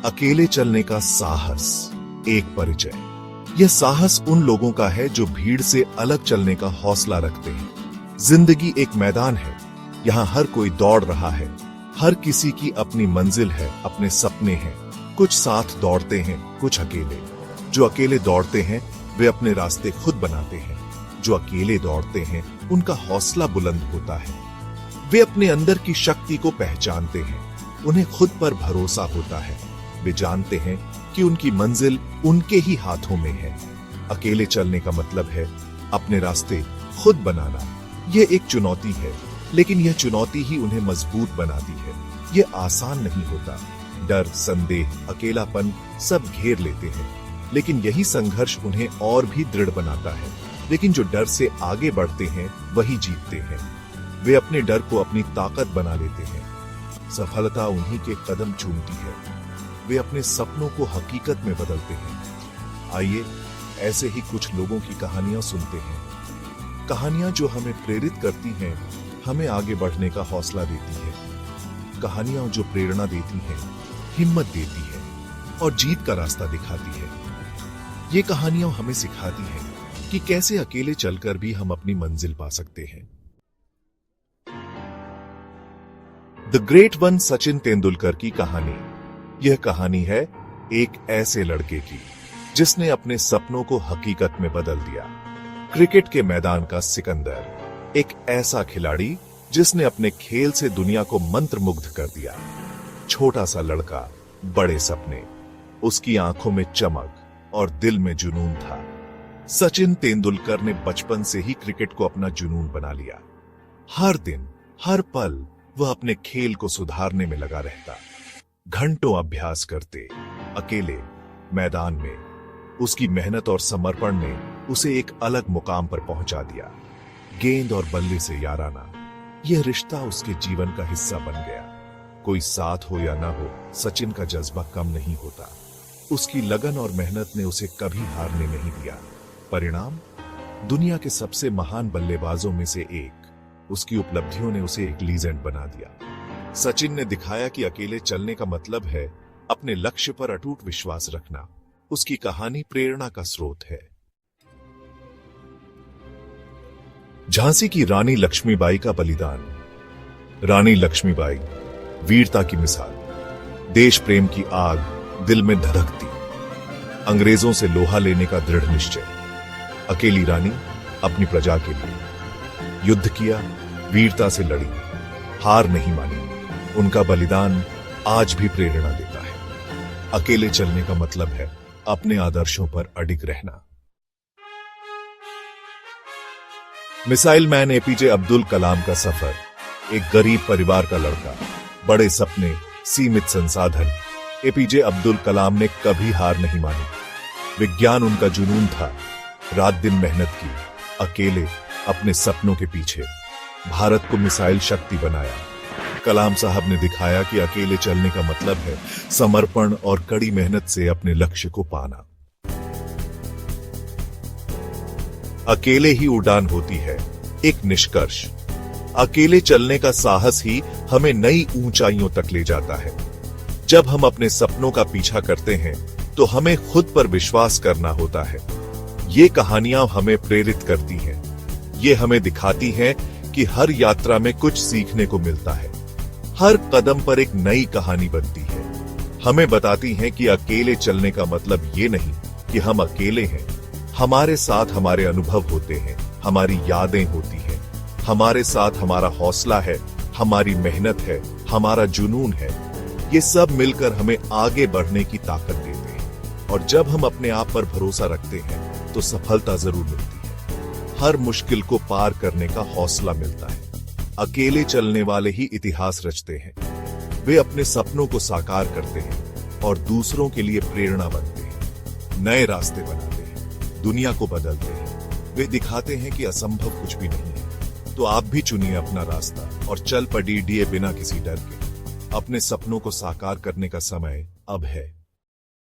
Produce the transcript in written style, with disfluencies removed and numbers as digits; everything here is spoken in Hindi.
अकेले चलने का साहस, एक परिचय। यह साहस उन लोगों का है जो भीड़ से अलग चलने का हौसला रखते हैं। जिंदगी एक मैदान है, यहाँ हर कोई दौड़ रहा है, हर किसी की अपनी मंजिल है, अपने सपने हैं। कुछ साथ दौड़ते हैं, कुछ अकेले। जो अकेले दौड़ते हैं वे अपने रास्ते खुद बनाते हैं। जो अकेले दौड़ते हैं उनका हौसला बुलंद होता है। वे अपने अंदर की शक्ति को पहचानते हैं, उन्हें खुद पर भरोसा होता है। वे जानते हैं कि उनकी मंजिल उनके ही हाथों में है। अकेले चलने का मतलब है अपने रास्ते खुद बनाना। यह एक चुनौती है, लेकिन यह चुनौती ही उन्हें मजबूत बनाती है। यह आसान नहीं होता। डर, संदेह, अकेलापन सब घेर लेते हैं, लेकिन यही संघर्ष उन्हें और भी दृढ़ बनाता है। लेकिन जो डर से आगे बढ़ते हैं वही जीतते हैं। वे अपने डर को अपनी ताकत बना लेते हैं। सफलता उन्हीं के कदम चूमती है। वे अपने सपनों को हकीकत में बदलते हैं। आइए ऐसे ही कुछ लोगों की कहानियां सुनते हैं। कहानियां जो हमें प्रेरित करती हैं, हमें आगे बढ़ने का हौसला देती है। कहानियां जो प्रेरणा देती हैं, हिम्मत देती है और जीत का रास्ता दिखाती है। ये कहानियां हमें सिखाती हैं कि कैसे अकेले चलकर भी हम अपनी मंजिल पा सकते हैं। The great one Sachin Tendulkar की कहानी। यह कहानी है एक ऐसे लड़के की जिसने अपने सपनों को हकीकत में बदल दिया। क्रिकेट के मैदान का सिकंदर, एक ऐसा खिलाड़ी जिसने अपने खेल से दुनिया को मंत्रमुग्ध कर दिया। छोटा सा लड़का, बड़े सपने, उसकी आंखों में चमक और दिल में जुनून था। सचिन तेंदुलकर ने बचपन से ही क्रिकेट को अपना जुनून बना लिया। हर दिन, हर पल वह अपने खेल को सुधारने में लगा रहता। घंटों अभ्यास करते, अकेले मैदान में। उसकी मेहनत और समर्पण ने उसे एक अलग मुकाम पर पहुंचा दिया। गेंद और बल्ले से याराना, यह रिश्ता उसके जीवन का हिस्सा बन गया। कोई साथ हो या ना हो, सचिन का जज्बा कम नहीं होता। उसकी लगन और मेहनत ने उसे कभी हारने नहीं दिया। परिणाम, दुनिया के सबसे महान बल्लेबाजों में से एक। उसकी उपलब्धियों ने उसे एक लीजेंड बना दिया। सचिन ने दिखाया कि अकेले चलने का मतलब है अपने लक्ष्य पर अटूट विश्वास रखना। उसकी कहानी प्रेरणा का स्रोत है। झांसी की रानी लक्ष्मीबाई का बलिदान। रानी लक्ष्मीबाई वीरता की मिसाल, देश प्रेम की आग दिल में धधकती, अंग्रेजों से लोहा लेने का दृढ़ निश्चय। अकेली रानी अपनी प्रजा के लिए युद्ध किया, वीरता से लड़ी, हार नहीं मानी। उनका बलिदान आज भी प्रेरणा देता है। अकेले चलने का मतलब है अपने आदर्शों पर अडिग रहना। Missile man APJ Abdul Kalam का सफर। एक गरीब परिवार का लड़का, बड़े सपने, सीमित संसाधन। एपीजे अब्दुल कलाम ने कभी हार नहीं मानी। विज्ञान उनका जुनून था। रात दिन मेहनत की, अकेले अपने सपनों के पीछे। भारत को मिसाइल शक्ति बनाया। कलाम साहब ने दिखाया कि अकेले चलने का मतलब है समर्पण और कड़ी मेहनत से अपने लक्ष्य को पाना। अकेले ही उड़ान होती है। एक निष्कर्ष, अकेले चलने का साहस ही हमें नई ऊंचाइयों तक ले जाता है। जब हम अपने सपनों का पीछा करते हैं तो हमें खुद पर विश्वास करना होता है। ये कहानियां हमें प्रेरित करती हैं। ये हमें दिखाती हैं कि हर यात्रा में कुछ सीखने को मिलता है। हर कदम पर एक नई कहानी बनती है। हमें बताती हैं कि अकेले चलने का मतलब ये नहीं कि हम अकेले हैं। हमारे साथ हमारे अनुभव होते हैं, हमारी यादें होती हैं, हमारे साथ हमारा हौसला है, हमारी मेहनत है, हमारा जुनून है। ये सब मिलकर हमें आगे बढ़ने की ताकत देते हैं। और जब हम अपने आप पर भरोसा रखते हैं तो सफलता जरूर मिलती है। हर मुश्किल को पार करने का हौसला मिलता है। अकेले चलने वाले ही इतिहास रचते हैं। वे अपने सपनों को साकार करते हैं और दूसरों के लिए प्रेरणा बनते हैं। नए रास्ते बनाते हैं, दुनिया को बदलते हैं। वे दिखाते हैं कि असंभव कुछ भी नहीं है। तो आप भी चुनिए अपना रास्ता और चल पड़िए बिना किसी डर के। अपने सपनों को साकार करने का समय अब है।